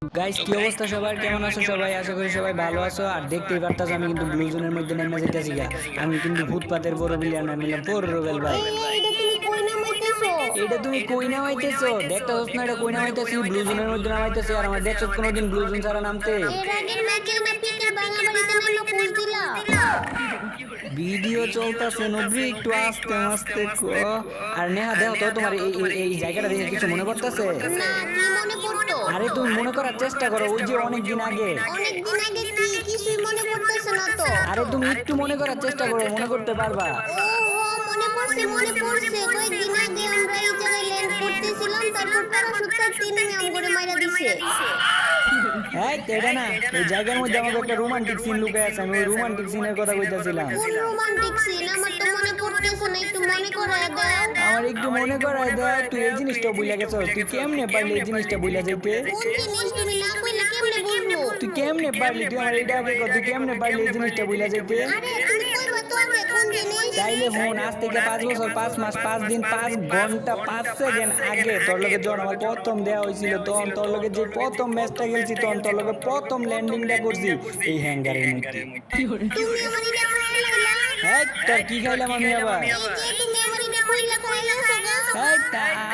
Guys কি অবস্থা সবার, কেমন আছো সবাই? আশা করি সবাই ভালো আছো। আর দেখতেই পারতাছো আমি কিন্তু ব্লু জোনের মধ্যে নেমে যেতেছি গা। আমি কিন্তু ফুটপাতের বড় বিলিয়ার নাম নিলাম ফোর রোবেল ভাই। এইটা তুমি কই নামাইতেছো? এটা তুমি কই নামাইতেছো? দেখতাছস না এটা কই নামাইতেছি? ব্লু জোনের মধ্যে নামাইতেছি। আর আমার দেখছস কোনোদিন ব্লু জোন ছাড়া নামতে? এর আগের ম্যাচে না পিকের বাঙাবাড়িতে নামা পোস্ট দিলা। ভিডিও চলতেছে নবরি, একটু আস্তে আস্তে কো। আর নেহা দেখো তো তোমার এই এই এই জায়গাটা দেখে কিছু মনে পড়তেছে? না, কি মনে পড়তো? আরে তুমি মনে করার চেষ্টা করো, ওই যে অনেক দিন আগে। অনেক দিন আগে কি কিছুই মনে পড়তেছে না তো। আরে তুমি একটু মনে করার চেষ্টা করো, মনে করতে পারবা। ও মনে পড়ছে মনে পড়ছে। কয়েকদিন আগে আমরা এই জায়গায় ল্যান্ড করতেছিলাম, তারপর প্যারাশুট ছাড়তে নেমে আমগরে মাইরা দিছে। এই এটা না, এই জায়গার মধ্যে আমাকে একটা রোমান্টিক সিন লুকায় আছে। আমি ওই রোমান্টিক সিনের কথা কইতাছিলাম। কোন রোমান্টিক সিন? আমার তো মনে পড়তেছে না, একটু মনে করায় দাও। আমার একটু মনে করায় দে। তুই এই জিনিসটা ভুলে গেছস? তুই কেমনে পারলি এই জিনিসটা ভুলে যাইতে? কোন জিনিস তুমি না কইলে কেমনে বুঝবো? তুই কেমনে পারলি? তুই আমার এটা আগে কর, তুই কেমনে পারলি এই জিনিসটা ভুলে যাইতে? আরে তুমি কইবা তো আগে কোন জিনিস? তাইলে ফোন আজ থেকে 5 বছর 5 মাস 5 দিন 5 ঘন্টা 5 সেকেন্ড আগে তোর লগে যখন আমার প্রথম দেয়া হয়েছিল, তখন তোর লগে যে প্রথম ম্যাচটা খেলছি, তখন তোর লগে প্রথম ল্যান্ডিংটা করছি এই হ্যাঙ্গারের মধ্যে। তুমি আমার এটা কইলা? হ্যাঁ, তোর কি খাইলাম আমি আবার? এই যে তুমি আমার এটা কইলা কইলা সগা। এই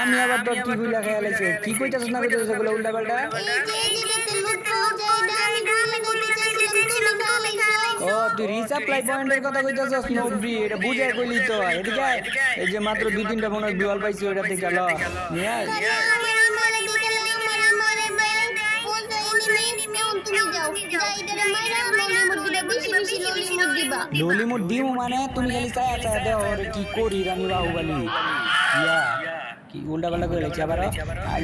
আমি আবার তোর কি কইলা খেয়ালাইছে? কি কইতাছ না কইতাছ এগুলো উল্টা পাল্টা? এই যে যেটাতে লুট পাওয়া যায় এটা আমি কইলা কইতে চাইছিলাম, তুমি খালাইছো। ও তুই রিসাপ্লাই পয়েন্টের কথা কইতাছস? নবরি এটা বুঝাই কইলি তো। এদিকে আয়। এই যে মাত্র 2-3টা মনে হয় বিওয়াল পাইছি, ওটা থেকে ল নিয়ে আয়। আমারে মারে দিকেলা আমারে মারে ভাই। ও যাই এনিমি এখন তুমি যাও। যাইডারে মাইরা ললি মুরগিটা বেশি বেশি ললি মুরগি দিবা। ললিমুর দিমু মানে তুমি খালি চায়া চায়া দেও ওরে কি করি রানী বাহুবলি। ইয়া কি উল্টা পাল্টা করে লেখছি আবার।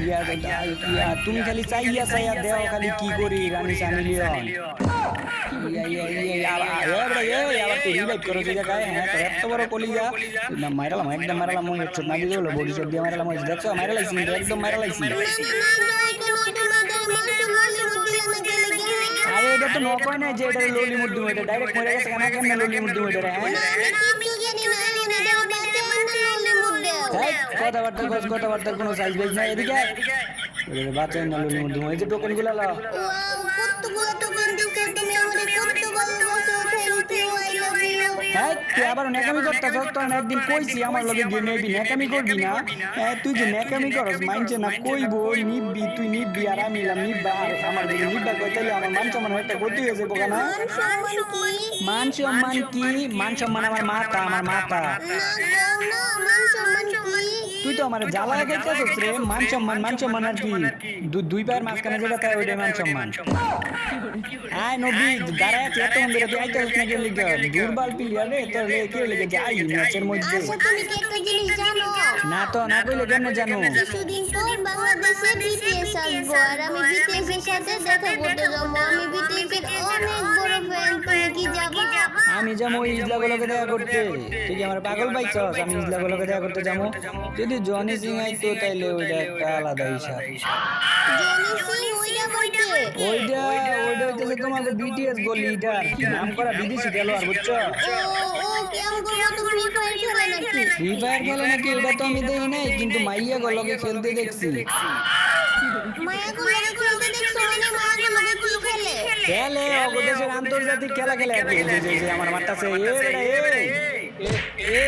ইয়া তুমি খালি চাইয়া চাইয়া দেও খালি কি করি রানী সানি লিওন। ইয়া ইয়া ইয়া আবার তুই রিভাইভ করো যে জায়গায়। হ্যাঁ তোর এত বড় কলিজা না, মাইরালাম একদম মাইরালাম। মনে হচ্ছে না দিয়ে হলো বডি শট দিয়ে মাইরালাম। দেখছো মাইরালাইছি, একদম মাইরালাইছি। না না না যাই কেন তোমাদের মাসু ললি মুরগি না গেলে গেলে। আরে এটা তো নক হয় না যে এটা ললিমুর দিমু, এটা ডাইরেক্ট মরে গেছে কেন? কেন ললিমুর দিমু এটা? হ্যাঁ না আমি কিচ্ছু জানি না, আমি এটা বাচ্চা মানে ললি মুরগি দাও। এই কথাবার্তার কোনো সাইজ বেজ নাই। এদিকে বাচ্চা না ললিমুর দিমু। এই যে টোকেন গুলা লাও। ওয়াও কতগুলো টোকেন দিছো তুমি আমারে, কত ভালোবাসো। Thank you, I love you. হ্যাঁ তুই আবার ন্যাকামি করতেছস? তোর একদিন কইছি আমার লগে গেম নেবি, ন্যাকামি করবি না। হ্যাঁ তুই যে ন্যাকামি করস মানছে না, কইব নিববি, তুই নিববি আর আমি এলাম নিববা। আর আমার যদি নিববা কই তাহলে আমার মান সম্মান একটা ক্ষতি হয়ে যাবো না? মান সম্মান কি? মান সম্মান আমার মাথা, আমার মাথা। না গাও না, মান সম্মান কি? তুই তো আমার জ্বালায় খাইতেছস রে। মান সম্মান আর কি? দুই পায়ের মাঝখানে যেটা তাই ওইটাই মান সম্মান। আয় নবী দাঁড়ায় আছে এত মন্দিরে, তুই আইতেছস না গেলি দুর্বল প্লেয়ার রে। তোর কে লেগে যাই ম্যাচের মধ্যে? আচ্ছা তুমি কি একটা জিনিস জানো? না তো না কইলে কেমনে জানো? কিছুদিন পর বাংলাদেশে বিটিএস আসবো, আর আমি বিটিএস এর সাথে দেখা করতে যাবো। আমি বিটিএস এর অনেক বড় ফ্যান। তুমি কি যাবা? আমি যাবো ওই ইজলাগুলোকে দেখা করতে। তুই কি আমার পাগল পাইছস? আমি ইজলাগুলোকে দেখা করতে যাবো? যদি জনি সিং আইতো তাইলে ওইটা একটা আলাদা হিসাব। জনি সিং ওইটা বলতে? ওইটা হইতেছে তোমাকে বিটিএস গো লিডার, নাম করা বিদেশি খেলোয়াড়, বুঝছো? ও কেমন করে তো ফ্রি ফায়ার খেলে নাকি? ফ্রি ফায়ার খেলে নাকি এটা তো আমি দেখি নাই, কিন্তু মাইয়া গুলোকে খেলতে দেখছি। মায়া গুলো খেলতে দেখছো মানে মায়া গুলো কি খেলে? খেলে দেশের আন্তর্জাতিক খেলা খেলে আর কি। যে আমার মারতাছে এ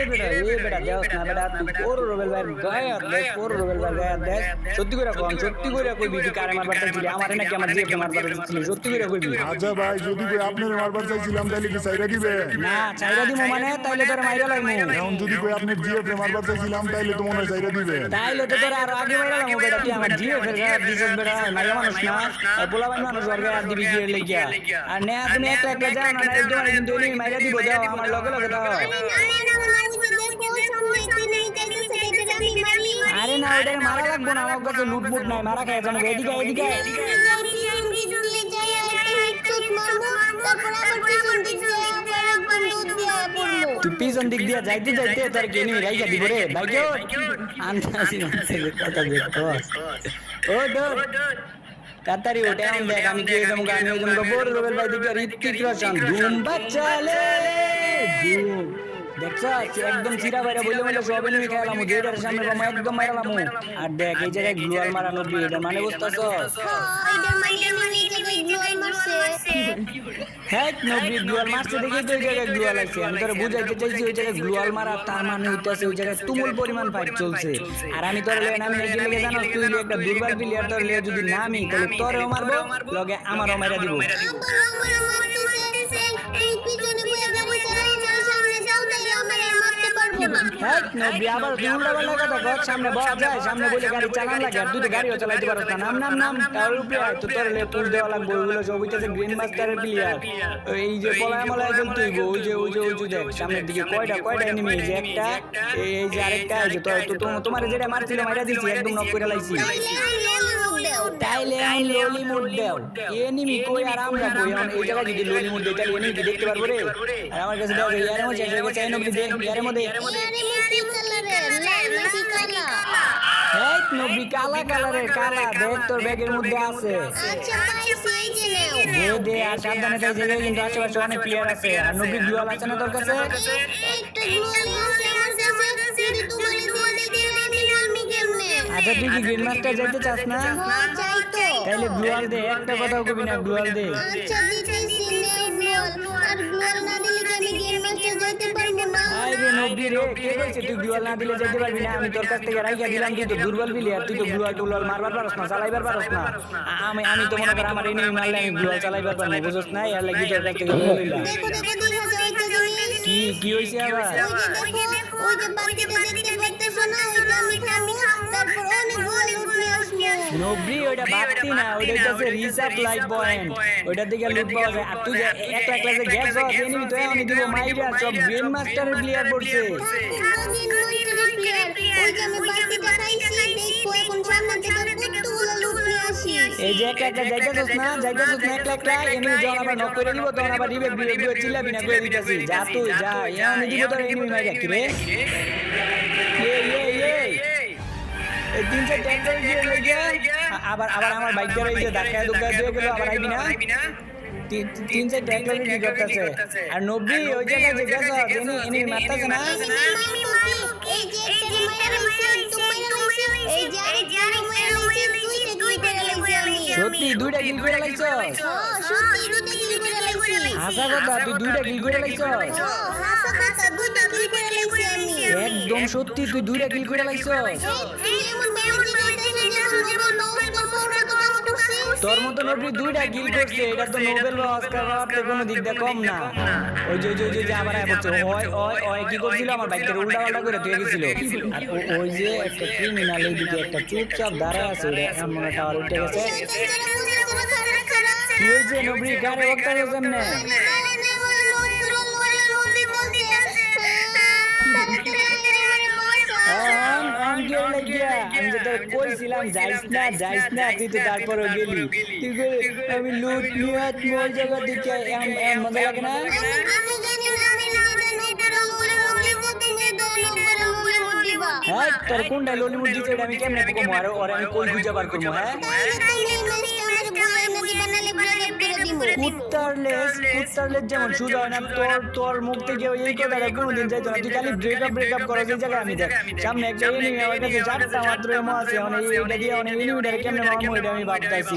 বেটা দেওস না বেটা, তুই কোর রোবেল ভাই গায়ে দেখ, কোর রোবেল ভাই গায়ে দেখ। সত্যি করে কোন, সত্যি করে কইবি তুই কারে মারবার চাইছিলি? আমারে নাকি আমার জিএফ মারবার চাইছিলি? সত্যি করে কইবি। আচ্ছা ভাই, যদি কই আপনার মারবার চাইছিলাম তাহলে কি সাইরা দিবে? না চাইরা দিমু মানে তাইলে তোরে মাইরা লাইমু। এখন যদি কই আপনার জিএফ মারবার চাইছিলাম তাহলে তো মনে হয় সাইরা দিবে। তাইলে তো তোরা আরো আগে মাইরা লামু বেটা। তুই আমার জিএফ এর গায়ে দিছস বেটা, মাইরা মানুষ না পোলা বান মানুষ ওর গায়ে দিবি কি লাগিয়া? আর না তুমি একলা একলা যাও না, একদম কিন্তু এনিমি মাইরা দিব। দাও আমার লগে লগে দাও। আরে না ওইটাকে মারা লাগবো না, আমার কাছে লুটমুট নাই, মারা খাই জানো। এদিকে এদিকে তুই পিছন দিক দিয়া যাইতে যাইতে তোর গেনি রাইখা দিব রে ভাইকে। আন্দাজি কথা দেখছস? ও ডর তাড়াতাড়ি ওঠে এখন দেখ আমি কি এরকম গান ওই জন্য বড় রোবেল ভাই দিকে ঋত্বিক রোশন ধুম বাচ্চালে ধুম দেখছ একদম চিরা বাইরে বইলে বলে সব এনিমি খেলাম যেটার সামনে বাম একদম মারালাম আর দেখ এই জায়গায় গ্লুয়াল মারানো এটা মানে বুঝতাছস এটার মানে এনিমি এই জায়গায় গ্লোয়াল মারছে হ্যাঁ নবী গ্লুয়াল মারছে দেখি তো ওই জায়গায় গ্লুয়াল আছে আমি তোরে বুঝাইতে চাইছি ওই জায়গায় গ্লুয়াল মারা তার মানে হইতাছে ওই জায়গায় তুমুল পরিমাণ ফাইট চলছে আর আমি তোরে নামি এই লেগে জানো তুই একটা দুর্বল প্লেয়ার তোর লিয়ে যদি নামি তাহলে তোরেও মারবো লগে আমারও মাইরা দিব আবার মারতেছে এই পিছনে বইয়া গাড়ি চালায় আমার সামনে যাও তাহলে আমার আর মারতে পারবো না হ্যাঁ নবী আবার তুই উল্টা পাল্টা কথা কর সামনে বসা যায় সামনে বলে গাড়ি চালান লাগে আর তুই তো গাড়িও চালাইতে পারছ না নাম তার উপরে তো তোর লে পুল দেওয়া লাগবে ওইগুলো সব হইতেছে গ্রিন মাস্টারের প্লেয়ার এই যে পলায় মলায় চলতে হইব ওই যে দেখ সামনের দিকে কয়টা এনিমি এই যে একটা এই যে আরেকটা এই যে তো তোমার যেটা মারছিল মাইরা দিছি একদম নক করে লাইছি তাইলে আমি ললি মুড দেও এনিমি কই আর আমরা কই এই জায়গা যদি ললি মুড দেই তাহলে এনিমি দেখতে পারবো রে আর আমার কাছে দাও ইয়ারের মধ্যে শেষ হয়ে গেছে এনিমি দেখ ইয়ারের মধ্যে এই নবী কালা কালারের কালা দেখ তোর ব্যাগের মধ্যে আছে দে আর সাবধানে তাই জায়গায় কিন্তু আশেপাশে অনেক প্লেয়ার আছে আর নবী গ্লুয়াল আছে না তোর কাছে আচ্ছা তুই কি গ্রিন মাস্টার যাইতে চাস না তাইলে গ্লুয়াল দে একটা কথাও কবি না গ্লুয়াল দে আরে নবী রে কে বলছে তুই গ্লুয়াল না দিলে যেতে পারবি না আমি তোর কাছ থেকে রাইখা দিলাম তুই তো দুর্বল প্লেয়ার তুই তো গ্লুয়াল মারবার পারছ না চালাইবার পারছ না আমি তো মনে কর আমার এনিমি মারলে আমি গ্লুয়াল চালাইবার পারবো বুঝছ না এর লাগি তোর কাছ থেকে লইলাম কি হইছে আবার ওই যে বাচ্চাটা দেখতে পাচ্ছেন না ওইটা আমি থামি তারপর অনেক গোলে উঠে আসবে নবী ওটা বাড়তি না ওটা হচ্ছে রিসাপ্লাই পয়েন্ট ওটা থেকে লুট পাওয়া যায় আর তুই যে একটা ক্লাসে গ্যাস হস এনিমি তো আমি দিব মাইরা সব গ্রেন মাস্টারের প্লেয়ার পড়ছে ওই যে আমি বাচ্চাটা খাইছি দেখো এখন সামনে থেকে কতগুলো লুট নিয়ে আসি এই যে একটা যাইতাছস না একটা এনিমি যখন আবার নক করে দিব তখন আবার রিবেক দিয়ে চিল্লাবি না করে দিতাছি যা তুই যা আমি দিব তোর এনিমি মাইরা কি রে এই তিন চার ট্যাঙ্কার দিয়ে লাগে আবার আমার বাইক ধরে এই যে ধাক্কা দিয়ে গেল আবার আইবি না তিন চার ট্যাঙ্কার কি করতেছে আর নবী ওই জায়গায় যে গেছ এনি মারতাছে না এই যে একটা মাইরা লইছে তুমি লইছে এই যে আরেকটা মাইরা লইছে দুইটা লইছে আমি সত্যি দুইটা কিল করে লাইছস সত্যি দুইটা কিল করে লাইছি আশা কথা তুই দুইটা কিল করে লাইছস হাসা কথা দুইটা কিল করে লাইছি আমি একদম সত্যি তুই দুইটা কিল করে লাইছস তুমি এমন মেমোরি দিতেছ যে নোবেল পাওয়াটা তো কাজ করছে তোর মতো নবী দুইটা কিল করছে এটা তো নোবেল বা অস্কার পাওয়াতে কোনো দিক দিয়ে কম না ওই যে আবার বলছে ওই কি করছিল আমার বাইকটা উল্টা করে দিয়ে গেছিল আর ওই যে একটা ক্রিমিনাল এই দিকে একটা চুপচাপ দাঁড়ায় আছে ওটা এমন টাওয়ার উঠে গেছে কি হয়েছে নবী গাড়ি বক্তা কেমনে আমি যে তোর কইছিলাম যাইস না তুই তো তারপরে গেলি তুই আমি লুট নিয়ে ওই জায়গা দিকে মজা লাগে না হ্যাঁ তোর কোনটা ললিমুট দিচ্ছে এটা আমি কেমনে কমো আর ওরে আমি কই বুঝা বার করবো হ্যাঁ কুত্তারলেস যেমন সুযোগ হয় না তোর মুখ থেকে এই কথাটা কোনোদিন যাইতো না তুই খালি ব্রেকআপ করো সেই জায়গায় আমি দেখ সামনে একটা এনিমি আমার কাছে চারটা মাত্র এমন আছে অনেক এইটা দিয়ে অনেক এনিমিটারে কেমনে মারবো এটা আমি ভাবতাছি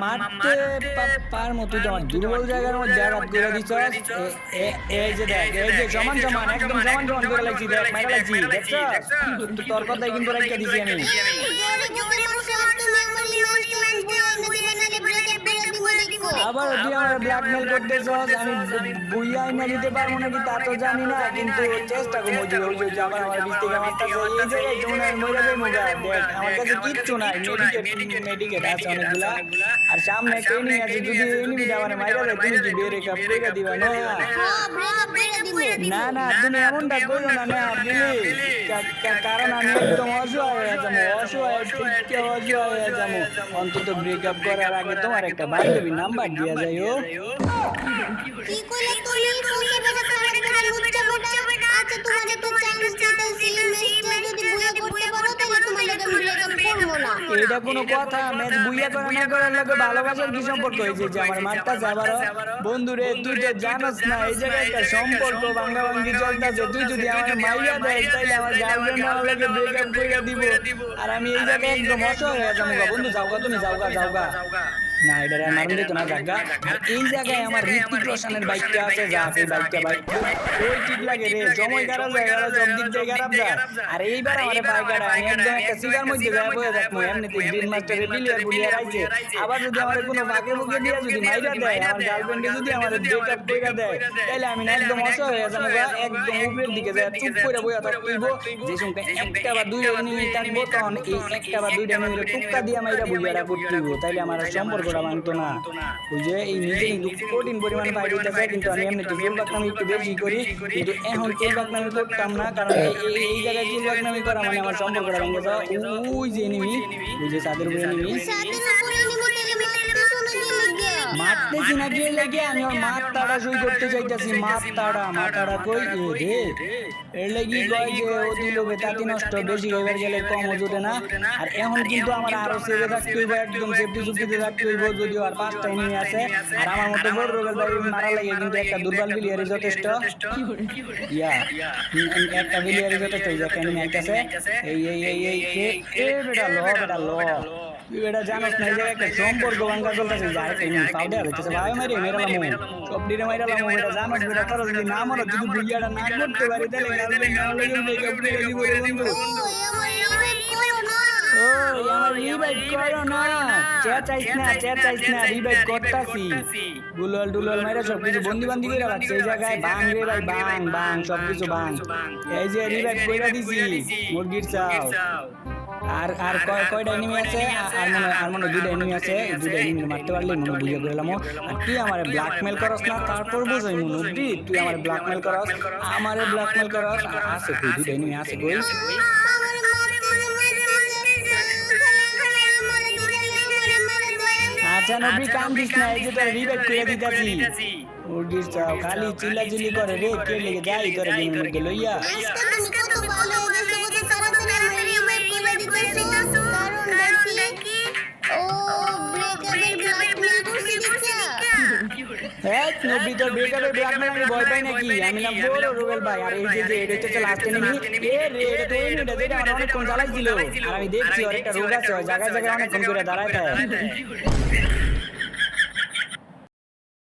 মারতে পারবো তুই তো আমার দুর্বল জায়গার মধ্যে আঘাত করে দিছস এই যে দেখ এই যে সমান একদম সমান করে লাগছি দেখ মারা লাগছি দেখছস তোর কথাই কিন্তু রাখতে দিছি আমি আবার তুই আমার ব্ল্যাকমেল করতেছস আমি বুইয়াই না দিতে পারবো নাকি তা তো জানি না কিন্তু চেষ্টা করবো যে আবার আমার বিষ থেকে মারতেছে এই জায়গায় যেমন আমি মরে যাই মুগা দেখ আমার কাছে কিচ্ছু নাই মেডিকেট আছে অনেকগুলা আর সামনে একটা এনিমি আছে যদি এনিমিটা আমার মাইরা দেয় তুমি কি ব্রেকআপ করে দিবা না তুমি এমনটা করো না প্লিজ কারণ আমি একদম অসহায় হয়ে যাবো অন্তত ব্রেকআপ করার আগে তোমার একটা বান্ধবীর নাম্বার দিয়া যাইও কি কইলে তুই ফোনে বেটা খারাপ করে লুচ্চা বেটা আচ্ছা তোমাকে তো চান্স দিতেছি মিস্টার যদি বুয়া করতে পারো তাহলে তোমার লাগে ব্রেকআপ করব না এটা কোনো কথা ম্যাচ বুইয়া করে না করার লাগে ভালোবাসার কি সম্পর্ক হয়েছে যে আমার মারটা যাবার বন্ধু রে তুই তো জানোস না এই জায়গায় একটা সম্পর্ক ভাঙ্গা ভাঙ্গি চলতেছে তুই যদি আমার মাইয়া দেয় তাইলে আমার গার্লফ্রেন্ড আমার লাগে ব্রেকআপ করে দিব আর আমি এই জায়গায় একদম অসহায় হয়ে যাবো বন্ধু যাওগা তুমি যাওগা না এটা মারুন দিত না জায়গা আর এই জায়গায় আমার ঋত্বিক রোশনের বাইকটা আছে যা আছে বাইক ওই ঠিক লাগে রে সময় খারাপ যায় আর সব দিক দিয়ে খারাপ যায় আর এইবার আমার বাইকার আমি একদম একটা সিগার মধ্যে যায় বয়ে থাকবো এমনিতে গ্রিন মাস্টারে বিলিয়ার বুলিয়ার আইছে আবার যদি আমার কোনো বাঁকে বুকে দিয়ে যদি মাইরা দেয় আমার গার্লফ্রেন্ডে যদি আমার ব্রেকআপ করে দেয় তাহলে আমি না একদম অসহায় হয়ে যাবো একদম উপরের দিকে যায় চুপ করে বইয়া থাকবো যে সঙ্গে একটা বা দুইটা মিনিট থাকবো তখন এই একটা বা দুইটা মিনিট টুক্কা দিয়ে মাইরা বুঝিয়ারা করতে দিব তাইলে আমার সম্পর্কটা মানতো না ওই যে এই নিজে কিন্তু কঠিন পরিমাণ পাই দিতেছে কিন্তু আমি এমনি চুলবাকনামি একটু বেশি করি কিন্তু এখন চুলবাকনামি করতাম না কারণ এই জায়গায় চুলবাকনামি করা মানে আমার সম্পর্কটা ভেঙে যাওয়া ওই যে এনিমি ওই যে তাদের উপরে এনিমি মারতেছি না গিয়ে লেগে আমি ওর মাথাটা শুই করতে চাইতেছি মাথাটা কই রে এর লাগি কয় যে অতি লোভে তাতি নষ্ট বেশি হইবার গেলে কম জুটে না আর এখন কিন্তু আমার আরো সেভে থাকতে হইব একদম সেফটি সুফটিতে থাকতে হইব যদিও আর 5টা এনিমি আছে আর আমার মতো বড় রোগের ভাই মারা লাগে কিন্তু একটা দুর্বল প্লেয়ারই যথেষ্ট ইয়া একটা প্লেয়ারই যথেষ্ট এই যে একটা এনিমি আইতাছে এই বেটা ল এটা জানোস না যে একটা সম্পর্ক ভাঙ্গা চলতেছে যায় কেমন পাউডার হইতেছে ভাই মারি মেরালাম সব দিনে মাইরালাম এটা জানোস বেটা তোর যদি না মনে যদি বুইয়াটা না করতে পারি তাহলে গার্লফ্রেন্ড না লাগে মেকআপ করে দিব রে বন্ধু ও আমার রিভাইভ করো না চেঁচাইছ না রিভাইভ করতাছি দুলল মাইরা সব কিছু বন্দি বান্দি করে রাখছে এই জায়গায় ভাঙ রে ভাই ভাঙ সব কিছু ভাঙ এই যে রিভাইভ কইরা দিছি মুরগির চাও আর কয়টা এনিমি আছে আর মনে দুইটা এনিমি আছে দুইটা এনিমি মারতে পারলে মনে বুঝে গেলাম আর তুই আমারে ব্ল্যাকমেল করস না তারপর বুঝাই মনুদি তুই আমারে ব্ল্যাকমেল করস আছে কই দুইটা এনিমি আছে কই আচ্ছা নবী কাম দিস না এই যে তোর রিভাইভ করে দিতাছি মুরগির চাও খালি চিল্লাচিল্লি করে রে কে লেগে যাই তোর গেমের মধ্যে লইয়া নবী তোর ব্রেকআপের ব্ল্যাকমেল আমি ভয় পাই নাকি আমি না বড় রুবেল ভাই আর এই যে এটা হচ্ছে লাস্ট এনিমি এটা তো এনিমিটা যেটা আমার অনেকক্ষণ জ্বালাইছিল আর আমি দেখছি ওর একটা রোগ আছে ওই জায়গায় অনেকক্ষণ করে দাঁড়ায় থাকে